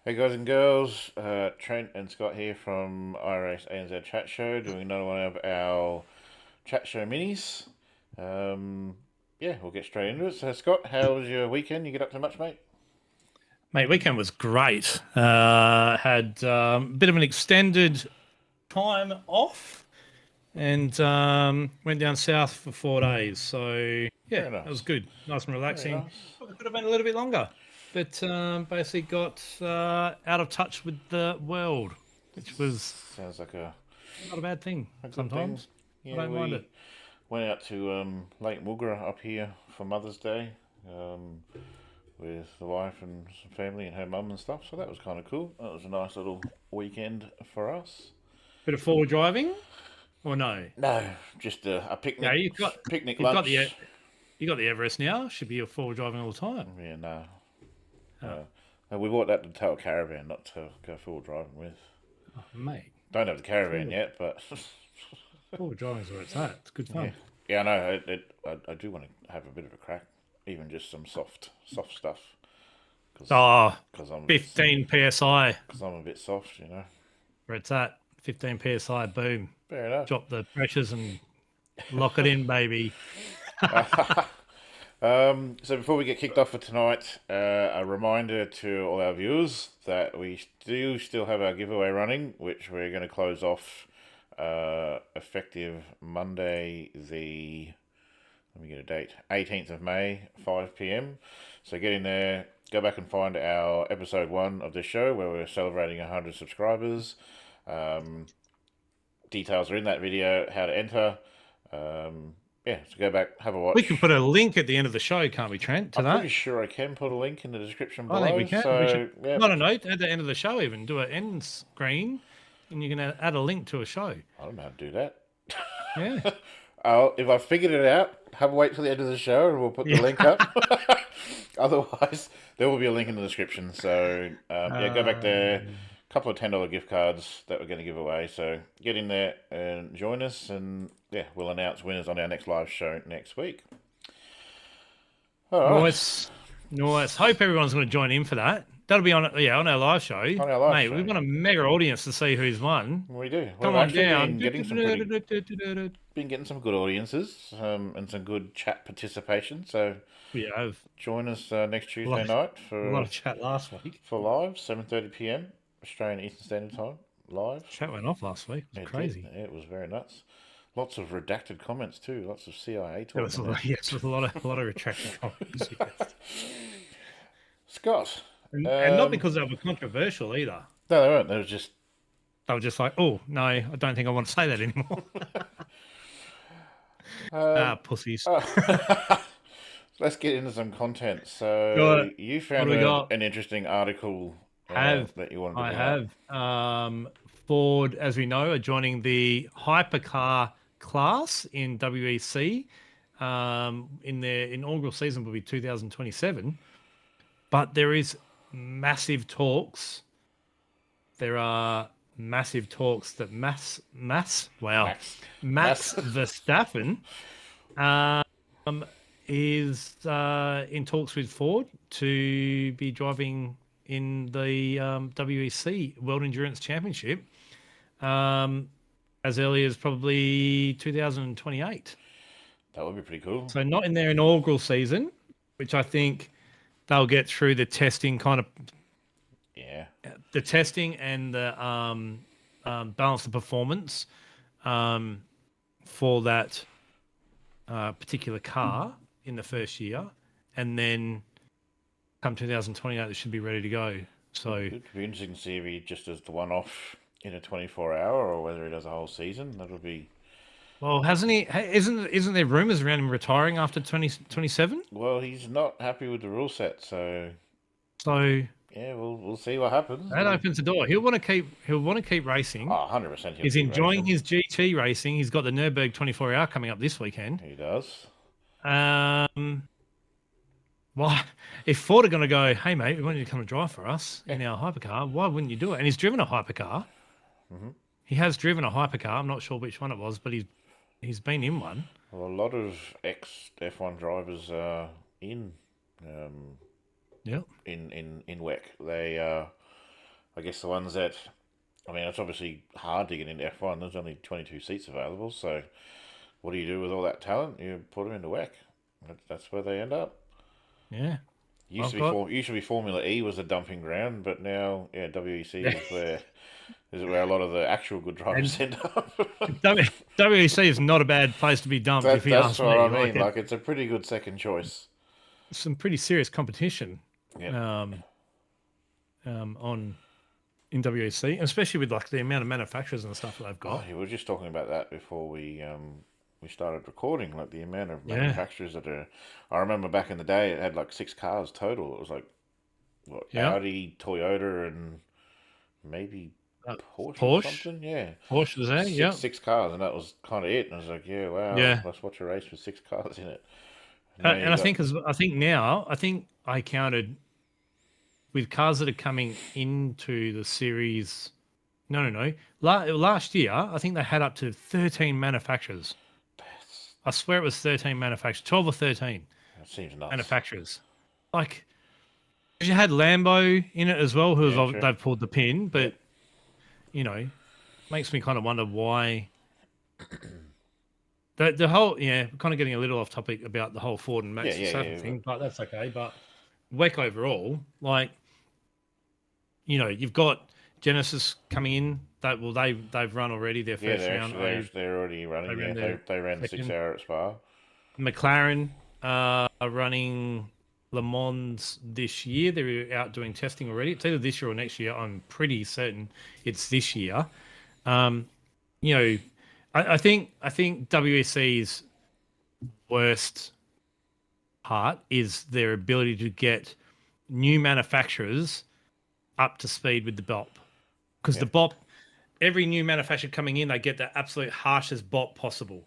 Hey guys and girls, Trent and Scott here from IRACE ANZ Chat Show, doing another one of our Chat Show minis. We'll get straight into it. So Scott, how was your weekend? You get up to much, mate? Mate, weekend was great. Had a bit of an extended time off and went down south for 4 days. So, yeah, Very that was nice. good. Nice and Very relaxing. nice. Probably could have been a little bit longer, but basically got out of touch with the world, which was Sounds like a not a bad thing good thing. sometimes. I Yeah, don't mind we it. went out to Lake Mugra up here for Mother's Day with the wife and some family and her mum and stuff. So that was kind of cool. That was a nice little weekend for us. Bit of forward driving or no? No, just a Yeah, picnic you've got lunch. the Everest now. Should be your forward driving all the time. Yeah, no. Oh, We bought that to tow a caravan, not to go full driving with. mate. Don't have the caravan Forward yet, but Forward driving's where it's at. It's good yeah, fun. yeah, I know. I do want to have a bit of a crack, even just some soft stuff, because Oh, I'm a bit 15 psi because I'm a bit soft, you know. where it's at. 15 psi, boom. Fair enough. Drop the pressures and lock it in, baby. So before we get kicked off for tonight, a reminder to all our viewers that we do still have our giveaway running, which we're going to close off effective Monday, let me get a date, 18th of May, 5 p.m. So get in there, go back and find our episode 1 of this show where we're celebrating 100 subscribers. Details are in that video, how to enter. So go back, have a watch. We can put a link at the end of the show, can't we, Trent, to I'm that? pretty sure I can put a link in the description I below. think we can. So, We should, yeah. not a note, at the end of the show even, do an end screen and you can add a link to a show. I don't know how to do that. Yeah. If I figured it out, have a wait till the end of the show and we'll put the link up. Otherwise, there will be a link in the description. So, go back there. Couple of $10 gift cards that we're going to give away. So get in there and join us, and we'll announce winners on our next live show next week. All right. Nice. Hope everyone's going to join in for that. That'll be on our live show. On our live Mate, show. we want a mega audience to see who's won. We do. Come on down. Been getting some good audiences and some good chat participation. So we have. Join us next Tuesday night for a lot of chat last week. For live, 7:30 p.m. Australian Eastern Standard Time. Live. Chat went off last week. It was crazy. It was very nuts. Lots of redacted comments too. Lots of CIA talk. There was a lot of retracted comments. Yes. Scott. And not because they were controversial either. No, they weren't. They were just like, oh no, I don't think I want to say that anymore. Pussies. Let's get into some content. So you found an interesting article that you wanted to bring up. Ford, as we know, are joining the Hypercar class in WEC. In their inaugural season will be 2027. But there is massive talks. There are massive talks that Max Verstappen is in talks with Ford to be driving in the WEC World Endurance Championship as early as probably 2028. That would be pretty cool. So not in their inaugural season, which I think they'll get through the testing the testing and the balance of performance for that particular car in the first year, and then come 2028 they should be ready to go. So it'd be interesting to see if he just does the one-off in a 24-hour or whether he does a whole season. That'll be... Well, hasn't he? Isn't there rumours around him retiring after 2027? Well, he's not happy with the rule set, so yeah, we'll see what happens. That opens the door. He'll want to keep racing. 100%. He's enjoying his GT racing. He's got the Nürburgring 24-hour coming up this weekend. He does. Well, if Ford are going to go, hey mate, we want you to come and drive for us in our hypercar, why wouldn't you do it? And he's driven a hypercar. Mm-hmm. He has driven a hypercar. I'm not sure which one it was, but he's been in one. Well, a lot of ex-F1 drivers in WEC. They I guess the ones that, I mean, it's obviously hard to get into F1. There's only 22 seats available. So what do you do with all that talent? You put them into WEC. That's where they end up. Yeah. Used I've to be got used to be Formula E was a dumping ground, but now WEC yeah. is where a lot of the actual good drivers And end up. WEC is not a bad place to be dumped, if you That's ask what I me. Like mean. Like it's a pretty good second choice. some pretty serious competition Yep. um, on in WEC, especially with like the amount of manufacturers and stuff that they've Oh, got. yeah, we were just talking about that before we started recording. Like the amount of Yeah. manufacturers that are. I remember back in the day, it had like 6 cars total. It was like what Yeah. Audi, Toyota, and maybe Uh, Porsche or Porsche. something. Yeah, Porsche was there. six Yeah. six cars, and that was kind of it. And I was like, yeah, wow, Yeah. let's watch a race with 6 cars in it. Now And you I got think I think I counted with cars that are coming into the series. No. Last year, I think they had up to 13 manufacturers. I swear it was 13 manufacturers, 12 or 13 that seems nuts. manufacturers. Like, 'cause you had Lambo in it as well, Yeah, true. they've pulled the pin, Yep. but makes me kind of wonder why the whole kind of getting a little off topic about the whole Ford and Yeah, Max yeah, Verstappen yeah. thing, but that's okay. But WEC overall, like, you've got Genesis coming in. They've run already their Yeah, first round. they're already They running. ran Yeah, their they ran the 6 second. hour at Spa. McLaren are running Le Mans this year. They're out doing testing already. It's either this year or next year. I'm pretty certain it's this year. Um, you know, I think WEC's worst part is their ability to get new manufacturers up to speed with the BOP. Because Yeah, the BOP, every new manufacturer coming in, they get the absolute harshest BOP possible.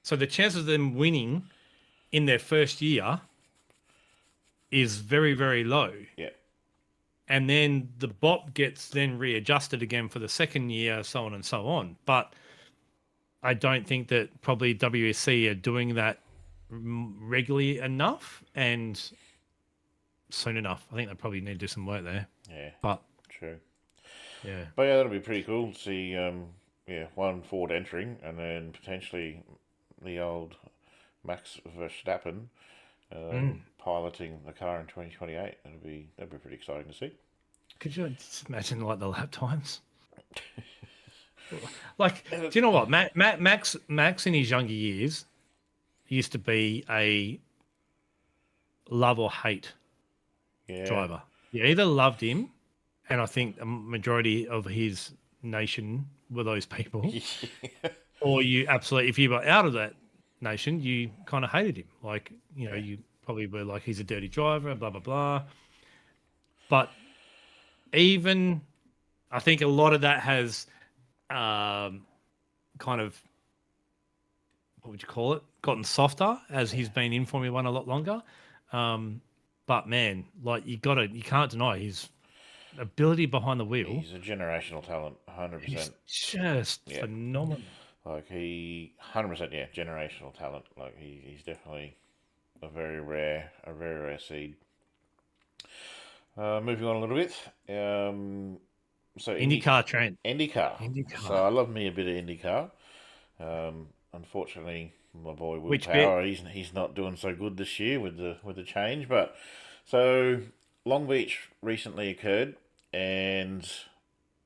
So the chances of them winning in their first year is very, very low. yeah. And then the BOP gets then readjusted again for the second year, so on and so on. But I don't think that probably WSC are doing that regularly enough and soon enough. I think they probably need to do some work there. Yeah, But true. yeah. But yeah, that'll be pretty cool to see. Yeah, one Ford entering, and then potentially the old Max Verstappen piloting the car in 2028. That'd be pretty exciting to see. Could you just imagine like the lap times? Like, do you know what? Max in his younger years used to be a love or hate Yeah, driver. You either loved him, and I think a majority of his nation were those people, or you absolutely, if you were out of that nation, you kind of hated him. Like, you probably were like, he's a dirty driver, blah, blah, blah. But even, I think a lot of that has kind of, what would you call it, gotten softer as he's been in Formula One a lot longer. But man, like you can't deny his ability behind the wheel. he's a generational talent, 100%. He's just phenomenal. Like 100%, yeah, generational talent. Like he's definitely a very rare seed. Moving on a little bit. So IndyCar Trent. IndyCar. IndyCar. So I love me a bit of IndyCar. Unfortunately, my boy Will Which Power, he's not doing so good this year with the change. But so Long Beach recently occurred, and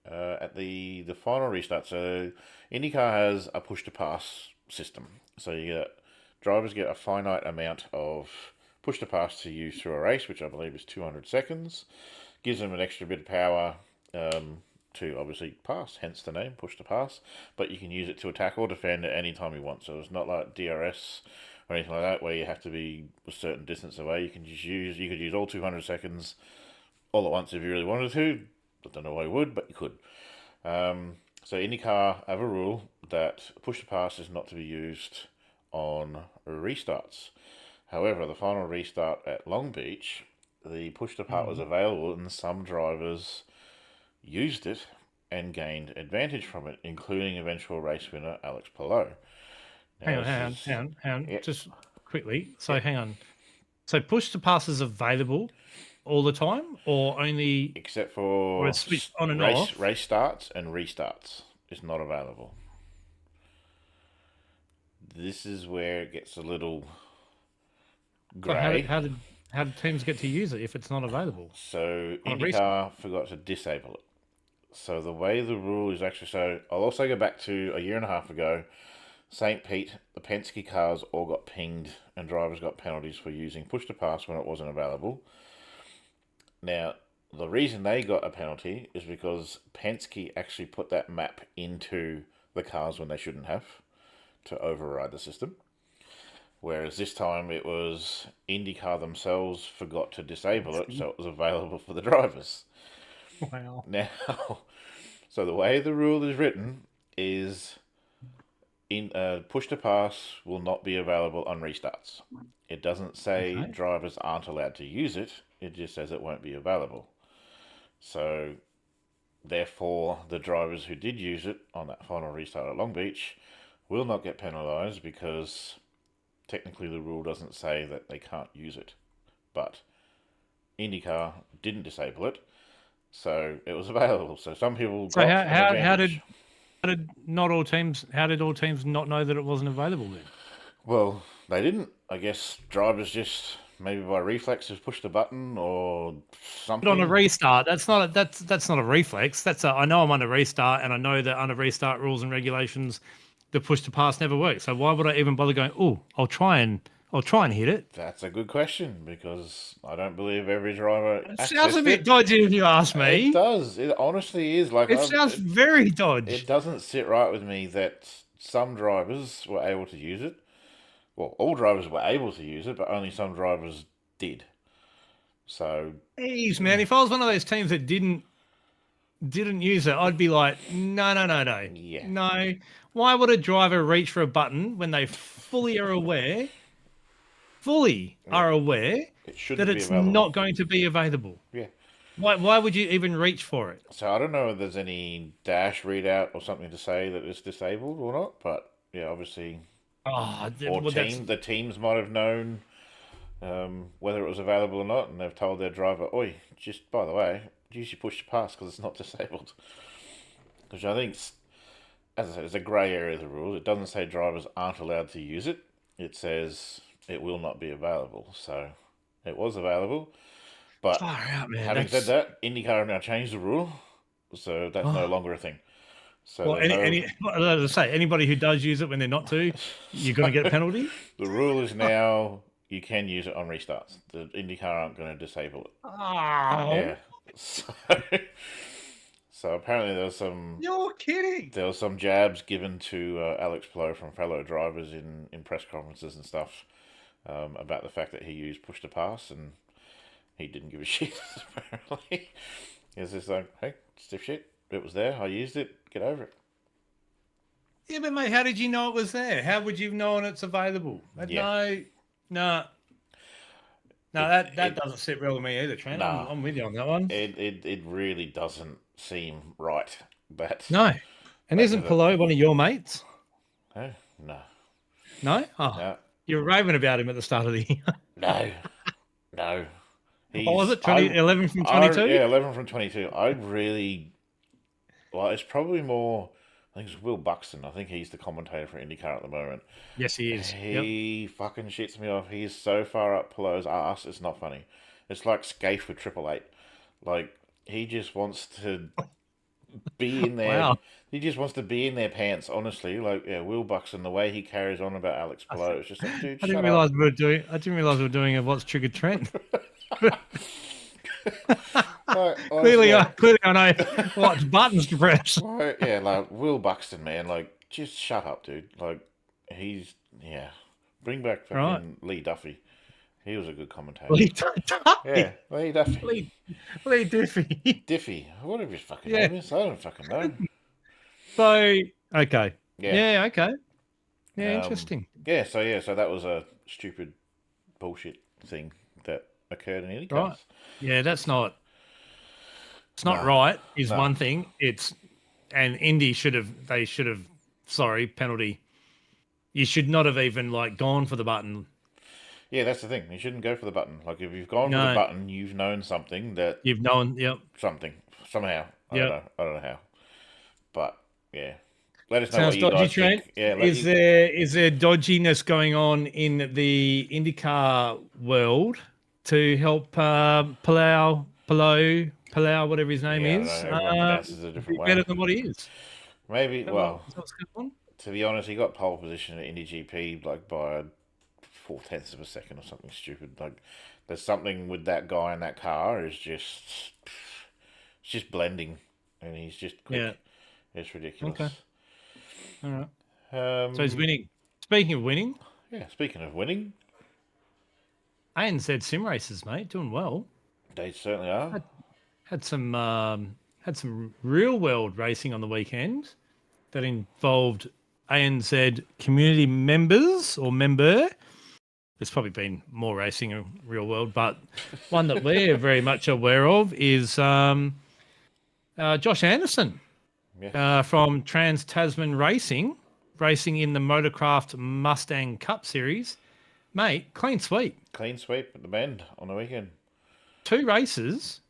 at the final restart, so IndyCar has a push to pass system. So drivers get a finite amount of push to pass to use through a race, which I believe is 200 seconds. Gives them an extra bit of power to obviously pass, hence the name, push to pass. But you can use it to attack or defend at any time you want. So it's not like DRS or anything like that, where you have to be a certain distance away. You could use all 200 seconds all at once if you really wanted to. I don't know why you would, but you could. So IndyCar have a rule that push to pass is not to be used on restarts. However, the final restart at Long Beach, the push to pass was available, and some drivers used it and gained advantage from it, including eventual race winner Alex Palou. Hang on. Yep. Just quickly. So hang on. So push to pass is available all the time, or only, except or for it's switched on and race off? race starts and restarts. It's not available. This is where it gets a little So how did grey. how did how did teams get to use it if it's not available So on a restart? IndyCar forgot to disable it. So the way the rule is actually, so I'll also go back to a year and a half ago. St. Pete, the Penske cars all got pinged and drivers got penalties for using push to pass when it wasn't available. Now, the reason they got a penalty is because Penske actually put that map into the cars when they shouldn't have to override the system. Whereas this time it was IndyCar themselves forgot to disable it, so it was available for the drivers. Wow. Now, so the way the rule is written is in push to pass will not be available on restarts. It doesn't say Okay. drivers aren't allowed to use it. It just says it won't be available. So, therefore, the drivers who did use it on that final restart at Long Beach will not get penalised because technically the rule doesn't say that they can't use it. But IndyCar didn't disable it, so it was available. So some people So got an how advantage. did not all teams how did all teams not know that it wasn't available then? Well, they didn't. I guess drivers just maybe by reflex have pushed a button or But on a something. restart, that's not a reflex. I know I'm under restart, and I know that under restart rules and regulations, the push to pass never works. So why would I even bother going? Oh, I'll try and hit it. That's a good question because I don't believe every driver It sounds a accessed bit it. dodgy if you ask It me. does. It honestly is. Like It sounds very it dodged. doesn't sit right with me that some drivers were able to use it. Well, all drivers were able to use it, but only some drivers did. So Jeez, man, if I was one of those teams that didn't use it, I'd be like, no, yeah, no. Why would a driver reach for a button when they fully yeah, are aware it that shouldn't be it's available. not going to be available? Yeah. Why would you even reach for it? So I don't know if there's any dash readout or something to say that it's disabled or not, but yeah, obviously, Oh, or well, that's the teams might have known whether it was available or not, and they've told their driver, "Oi, just by the way, use your push to pass because it's not disabled." Which I think, as I said, it's a grey area of the rules. It doesn't say drivers aren't allowed to use it. It says it will not be available. So it was available, but far out, man. having said That's that, IndyCar have now changed the rule, so that's no oh. longer a thing. So Well, there's no. as I say, anybody who does use it when they're not to, you're going to get a penalty. The rule is now you can use it on restarts. The IndyCar aren't going to disable it. Oh, Yeah. So, so apparently you're kidding. there was some jabs given to Alex Palou from fellow drivers in press conferences and stuff about the fact that he used push to pass and he didn't give a shit. Apparently, he was just like, "Hey, stiff shit. It was there. I used it. Get over it." Yeah, but mate, how did you know it was there? How would you have known it's available? Yeah. No, It that it doesn't sit well with me either, Trent. nah. I'm with you on that one. It really doesn't seem right. That No. And that isn't was it. Pelot one of your mates? No, no, No? Oh, no, you were raving about him at the start of the year. no, no. What was He's it? 11 from I 22? yeah, 11 from 22. I really well. It's probably more. I think it's Will Buxton. I think he's the commentator for IndyCar at the moment. Yes, he is. Yep. He fucking shits me off. He's so far up Pelot's ass. It's not funny. It's like Scaife with Triple Eight. Like he just wants to be in there. Wow. He just wants to be in their pants. Honestly, like yeah, Will Buxton. The way he carries on about Alex Palou, it's just like, dude, I didn't shut up. realize we were doing a What's Triggered Trent. Like, clearly, honestly, clearly, I know what buttons to press. like, yeah, like Will Buxton, man. Like, just shut up, dude. Like, he's yeah. Bring back fucking Right. Lee Duffy. He was a good commentator. Lee Yeah, Lee Duffy. Lee Diffie. Diffie. Whatever his fucking Yeah. name is. I don't fucking know. So, okay. Yeah. Yeah, okay. Yeah, interesting. Yeah, so that was a stupid bullshit thing that occurred in IndyCar. Right. Yeah, it's not No. right is No. one thing. And Indy sorry, penalty. You should not have even like gone for the button. Yeah, that's the thing. You shouldn't go for the button. Like if you've gone for the No, button, you've known something that you've known. Yep, something somehow. I don't yep. know. I don't know how. But yeah, let us know what Sounds you dodgy, guys Trent. think. Yeah, let Is you. there dodginess going on in the IndyCar world to help Palau, whatever his name Yeah, I don't is, know. Everyone pronounces it a different be way. better than what he is? Is Maybe. that what, Well, is that what's going on? to be honest, he got pole position at Indy GP like by 4/10 of a second or something stupid. Like there's something with that guy in that car is just it's just blending, and he's just Yeah. quick. It's Okay. ridiculous. All right. So he's Um, winning. Speaking of winning, yeah. Speaking of winning, ANZ sim races, mate, doing well. they certainly are. Had, had some real world racing on the weekend that involved ANZ community members or member. There's probably been more racing in real world, but one that we're very much aware of is Josh Anderson Yes. from Trans Tasman Racing, racing in the Motorcraft Mustang Cup Series. Mate, clean sweep. Clean sweep at the bend on the weekend. 2 races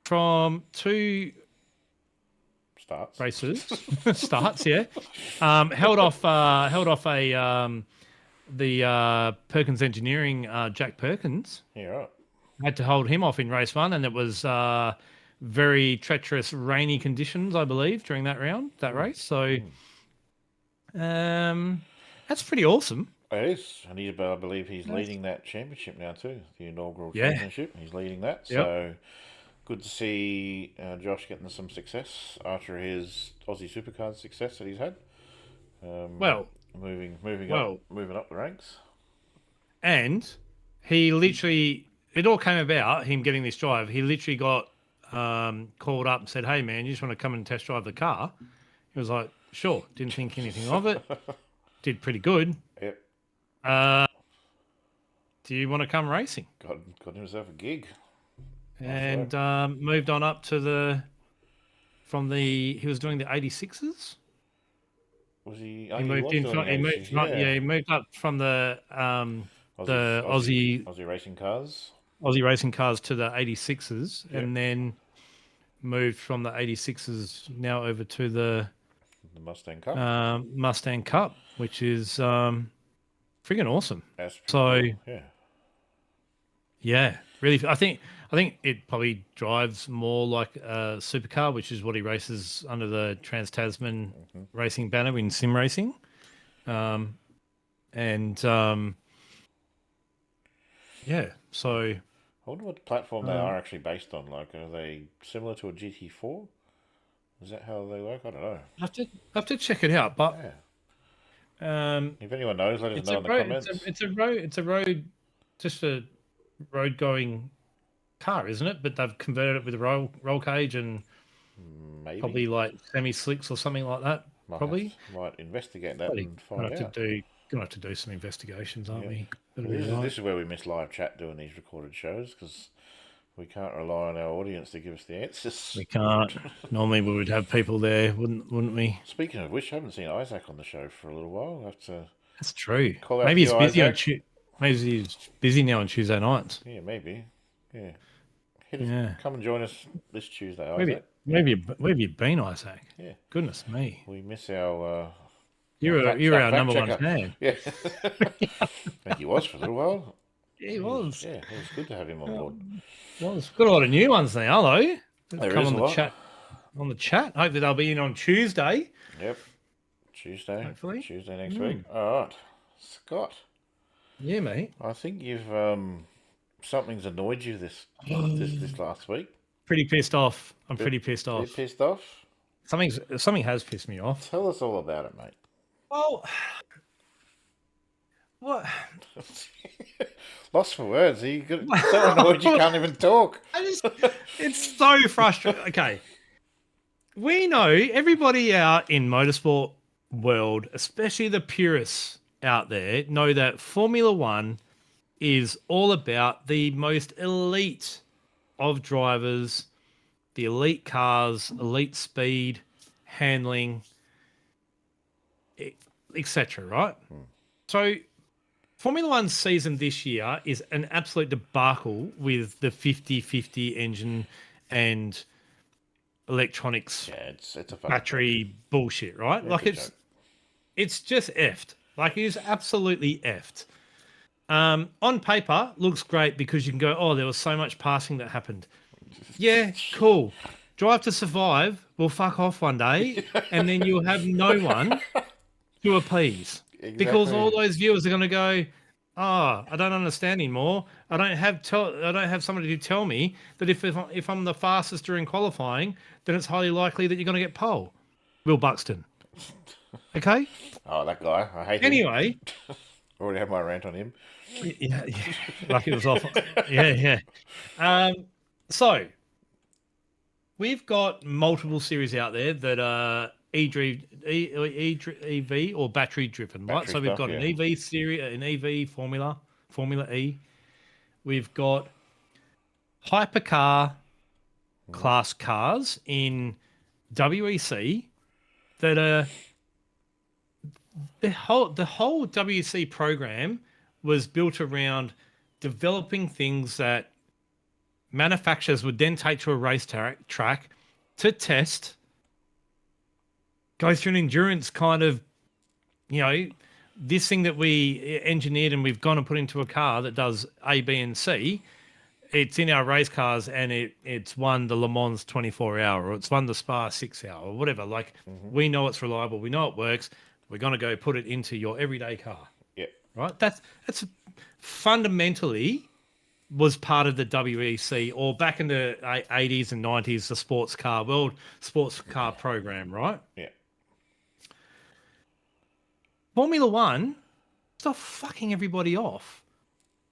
from 2 Starts. races starts. Yeah, held off a the Perkins Engineering Jack Perkins. Yeah, right. Had to hold him off in race 1, and it was very treacherous, rainy conditions, I believe, during that race. So, that's pretty awesome. It is, and I believe he's Yes. leading that championship now too, the inaugural Yeah. championship. He's leading that, Yep. so good to see Josh getting some success after his Aussie Supercars success that he's had. Well, moving well, up the ranks. and he literally, it all came about him getting this drive. He literally got called up and said, "Hey, man, you just want to come and test drive the car?" He was like, "Sure." Didn't think anything of it. Did pretty good. Yep, Do you want to come racing? got himself a gig. And moved on up to he was doing the 86s. Was he? He He moved was in doing front. the He moved 80s, front. yeah. Yeah, he moved up from the Aussie Racing cars. racing cars to the 86s, Yep. and then moved from the 86s now over to the The Mustang Cup. Mustang Cup, which is friggin' awesome. That's pretty So cool. Yeah. yeah, really, I think it probably drives more like a supercar, which is what he races under the Trans Tasman Racing banner in sim racing. Yeah, so I wonder what platform they are actually based on. Like, are they similar to a GT4? Is that how they work? I don't know. I have to check it out. But Yeah. If anyone knows, let us know in the comments. It's a road, just a road going car, isn't it? But they've converted it with a roll cage and Maybe. probably like semi slicks or something like that. Might investigate that and find out. Gonna have to do some investigations, aren't we? This is where we miss live chat doing these recorded shows because we can't rely on our audience to give us the answers. We can't. Normally we would have people there, wouldn't we? Speaking of which, I haven't seen Isaac on the show for a little while. I have to. That's true. Call out Maybe to he's you, busy on Isaac. Maybe he's busy now on Tuesday nights. Yeah, maybe. Yeah. Come and join us this Tuesday, Isaac. Where have you been, Isaac? Yeah. Goodness me. We miss our. You're our number checker. one fan. Yeah. I think he was for a little while. Yeah, he was. Yeah, it was good to have him on board. Well, it's got a lot of new ones now, though. There Come is on a the lot. chat. On the chat. Hopefully they'll be in on Tuesday. Yep. Tuesday. Hopefully. Tuesday next week. All right. Scott. Yeah, mate. I think you've something's annoyed you this last week. Pretty pissed off. I'm pretty pissed off. Bit pissed off? Something has pissed me off. Tell us all about it, mate. Well, what? Lost for words. You so annoyed you can't even talk. It's so frustrating. Okay. We know everybody out in motorsport world, especially the purists out there, know that Formula One is all about the most elite of drivers, the elite cars, elite speed, handling, etc. Right? So Formula One season this year is an absolute debacle with the 50-50 engine and electronics Yeah, it's a fucking joke. battery bullshit, right? It's Like a joke. it's just effed. Like it is absolutely effed. On paper, looks great because you can go, oh, there was so much passing that happened. Yeah, cool. Drive to Survive will fuck off one day, and then you'll have no one to appease because all Exactly. those viewers are going to go, "Oh, I don't understand anymore. I don't have somebody to tell me that if I'm the fastest during qualifying, then it's highly likely that you're going to get pole." Will Buxton. Okay. Oh, that guy. I hate him. Anyway, Already had my rant on him. yeah, like it was off. Yeah, yeah. So we've got multiple series out there that are EV or battery driven, right? Battery So we've stuff, got yeah. an EV series, an EV Formula E. We've got hypercar class cars in WEC that are the whole WEC program was built around developing things that manufacturers would then take to a track to test, go through an endurance kind of, this thing that we engineered and we've gone and put into a car that does A, B, and C. It's in our race cars and it's won the Le Mans 24-hour or it's won the Spa 6-hour or whatever. Like we know it's reliable, we know it works. We're going to go put it into your everyday car, Yeah. right? That's fundamentally was part of the WEC or back in the 80s and 90s, the world sports car program, right? Yeah. Formula One, stop fucking everybody off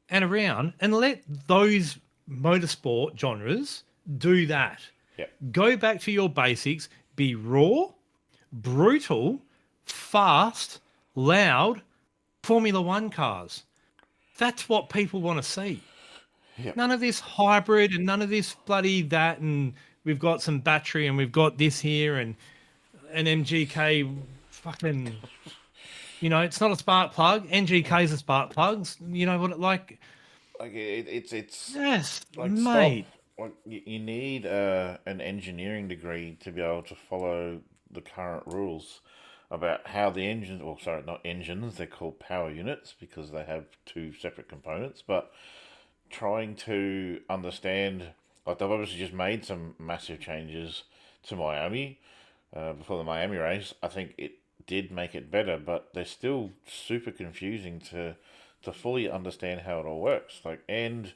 and around and let those motorsport genres do that. Yeah. Go back to your basics, be raw, brutal, fast, loud Formula One cars. That's what people want to see. Yeah. None of this hybrid and none of this bloody that. And we've got some battery and we've got this here and an MGK fucking, it's not a spark plug. NGK is a spark plug. You know what it like? Like it's Yes, like stop. mate. Like you need an engineering degree to be able to follow the current rules about how the engines. Well, sorry, not engines. They're called power units because they have two separate components. But trying to understand, like they've obviously just made some massive changes to Miami before the Miami race. I think it did make it better, but they're still super confusing to fully understand how it all works. Like, and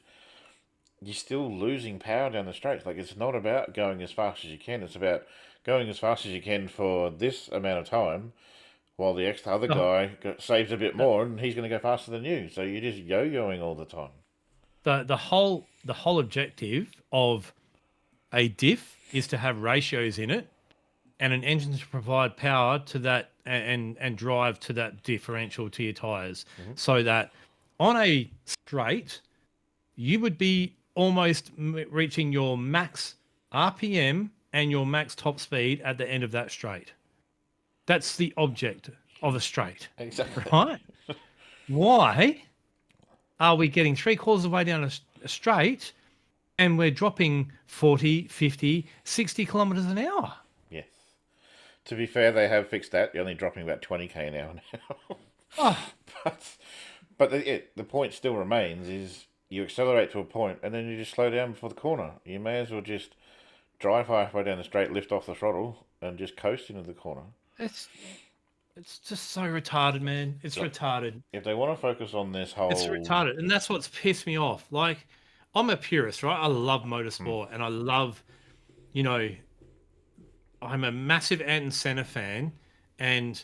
you're still losing power down the straight. Like, it's not about going as fast as you can. It's about going as fast as you can for this amount of time, while the other The, guy saves a bit more, and he's going to go faster than you. So you're just yo-yoing all the time. the whole objective of a diff is to have ratios in it and an engine to provide power to that and drive to that differential to your tires so that on a straight you would be almost reaching your max RPM and your max top speed at the end of that straight. That's the object of a straight, Exactly. right? Why are we getting 3/4 of the way down a straight and we're dropping 40, 50, 60 kilometers an hour? Yes. To be fair, they have fixed that. You're only dropping about 20k an hour now. Oh, but but the point still remains is you accelerate to a point and then you just slow down before the corner. You may as well just drive halfway down the straight, lift off the throttle, and just coast into the corner. it's it's just so retarded, man. It's So retarded. if they want to focus on this It's whole, retarded, and that's what's pissed me off. Like, I'm a purist, right? I love motorsport, and I love, you know, I'm a massive Ayrton Senna fan, and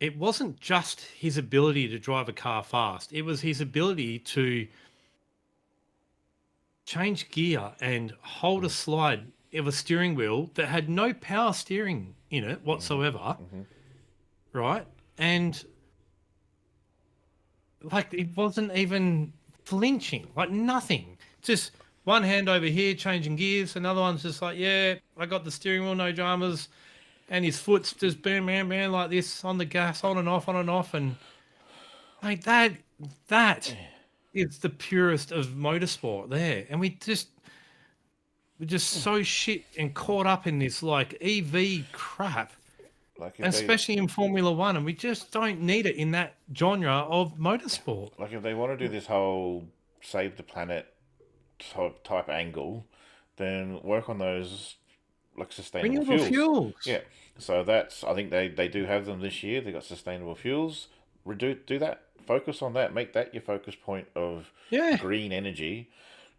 it wasn't just his ability to drive a car fast; it was his ability to change gear and hold a slide of a steering wheel that had no power steering in it whatsoever, right? And like it wasn't even flinching, like nothing. Just one hand over here changing gears, another one's just like, yeah, I got the steering wheel, no dramas, and his foot's just bam, bam, bam, like this on the gas, on and off, and Like that is the purest of motorsport there. And we're just so shit and caught up in this like EV crap, Like if and they especially in Formula One, and we just don't need it in that genre of motorsport. like if they want to do this whole save the planet type angle, then work on those like sustainable Renewable fuels. fuels. Yeah. So that's I think they do have them this year. They got sustainable fuels. Do that. Focus on that. Make that your focus point of Yeah. green energy.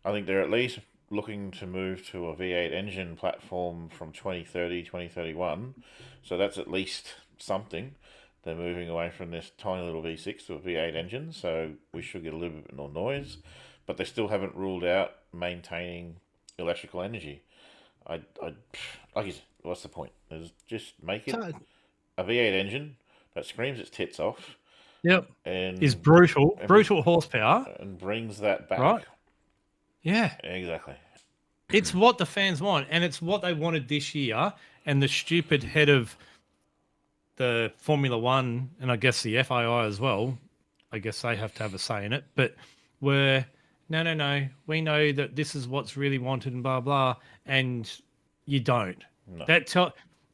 I think they're at least looking to move to a V8 engine platform from 2030, 2031. So that's at least something. They're moving away from this tiny little V6 to a V8 engine, so we should get a little bit more noise. But they still haven't ruled out maintaining electrical energy. I like you said, what's the point? Is just make it So, a V8 engine that screams its tits off yep. Is and brutal, and, brutal horsepower, and brings that back. right? Yeah. Exactly. It's what the fans want, and it's what they wanted this year. And the stupid head of the Formula One, and I guess the FII as well, I guess they have to have a say in it, but we're no, we know that this is what's really wanted and blah blah, and you don't. No.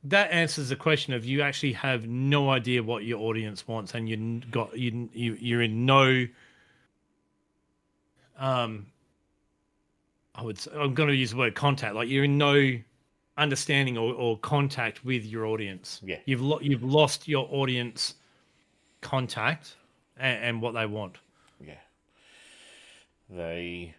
That answers the question of you actually have no idea what your audience wants, and you're in no I'm going to use the word contact, like you're in no understanding or contact with your audience. Yeah. You've lost your audience contact and what they want. Yeah. They.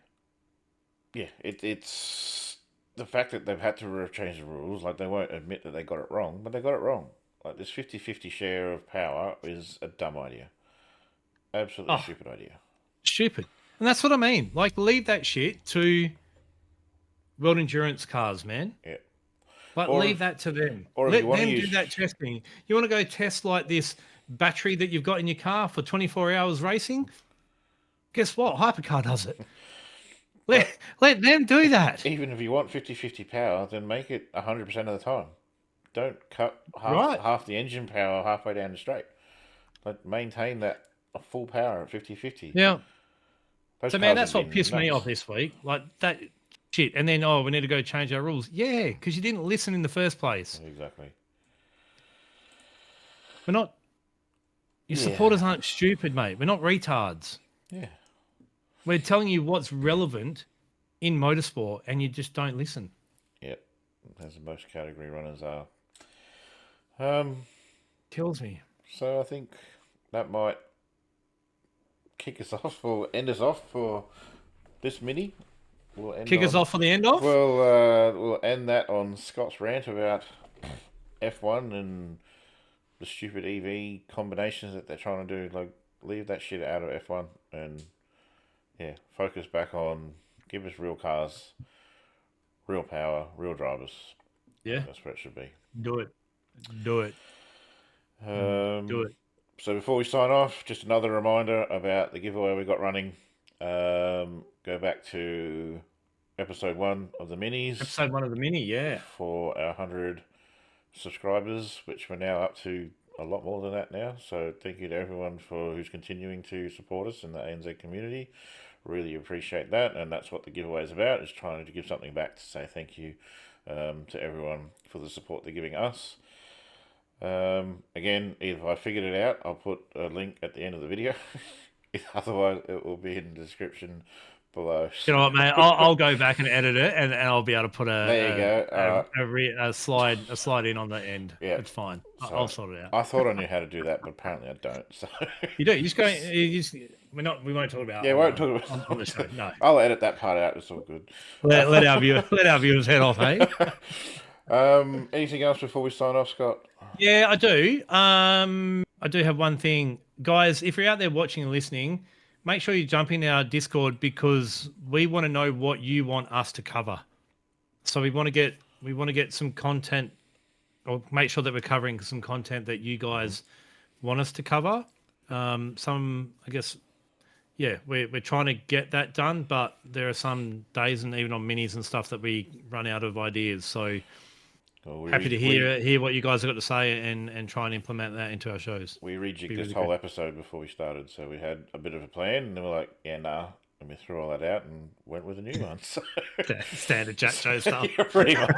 Yeah. It's the fact that they've had to change the rules. Like they won't admit that they got it wrong, but they got it wrong. Like this 50-50 share of power is a dumb idea. Absolutely Oh, stupid idea. stupid. And that's what I mean. Like, leave that shit to world endurance cars, man. Yeah. Like, Or leave if, that to them. or if Let you want to them do use that testing. You want to go test like this battery that you've got in your car for 24 hours racing? Guess what? Hypercar does it. Let them do that. even if you want 50-50 power, then make it 100% of the time. Don't cut Right. half the engine power halfway down the straight. Like maintain that full power at 50-50. Yeah. Those So, man, cars have that's what been pissed me nuts. off this week. Like, that shit. And then, oh, we need to go change our rules. Yeah, because you didn't listen in the first place. Exactly. We're not, your Yeah. supporters aren't stupid, mate. We're not retards. Yeah. We're telling you what's relevant in motorsport, and you just don't listen. Yep. As most category runners are. Kills me. So I think that might kick us off or end us off for this mini. We'll end Kick us on, off for the end off. we'll end that on Scott's rant about F1 and the stupid EV combinations that they're trying to do. Like, leave that shit out of F1 and yeah, focus back on give us real cars, real power, real drivers. Yeah, That's where it should be. do it. Do it. Do it. So before we sign off, just another reminder about the giveaway we got running. Go back to episode 1 of the minis Episode 1 of the mini, yeah. for our 100 subscribers, which we're now up to a lot more than that now. So thank you to everyone for who's continuing to support us in the ANZ community. Really appreciate that, and that's what the giveaway is about, is trying to give something back to say thank you to everyone for the support they're giving us. Again, if I figured it out, I'll put a link at the end of the video. Otherwise, it will be in the description below. You know what, mate? I'll go back and edit it, and I'll be able to put There you go. a slide in on the end. Yeah. It's fine. So I'll sort it out. I thought I knew how to do that, but apparently I don't. So You do. You just go. We won't talk about. yeah, won't talk about on the show. No. I'll edit that part out. It's all good. Let our viewers head off, hey. Anything else before we sign off, Scott? Yeah, I do. I do have one thing, guys. If you're out there watching and listening, make sure you jump in our Discord, because we want to know what you want us to cover. So we want to get some content, or make sure that we're covering some content that you guys want us to cover. Some, I guess, yeah, we're trying to get that done, but there are some days, and even on minis and stuff, that we run out of ideas. So Well, Happy to hear what you guys have got to say and try and implement that into our shows. we rejigged Be this really whole good. episode before we started, so we had a bit of a plan, and then we're like, yeah, nah, and we threw all that out and went with a new one. So, Standard chat show stuff. yeah, pretty much.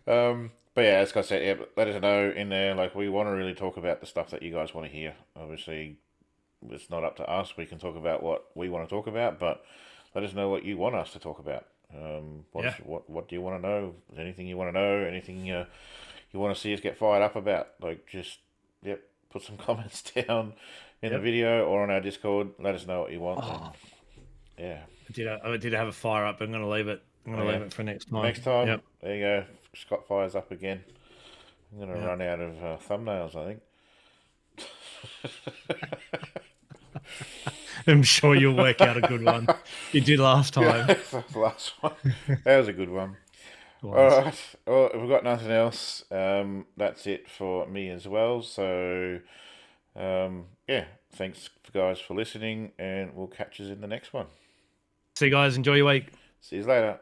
But yeah, as I said, yeah, but let us know in there. Like, we want to really talk about the stuff that you guys want to hear. Obviously, it's not up to us. We can talk about what we want to talk about, but let us know what you want us to talk about. Yeah. What do you want to know? Anything you want to know? Anything you want to see us get fired up about? Like, just yep, put some comments down in the Yep. video or on our Discord. Let us know what you want. Oh, And, yeah, I did have a fire up. But I'm going to leave it. I'm going to yeah. leave it for next time. Next time, Yep. there you go. Scott fires up again. I'm gonna Yep. run out of thumbnails, I think. I'm sure you'll work out a good one. You did last time. That's the last one. That was a good one. It All was. right. Well, if we've got nothing else, that's it for me as well. So, yeah, thanks guys for listening, and we'll catch us in the next one. See you guys. Enjoy your week. See you later.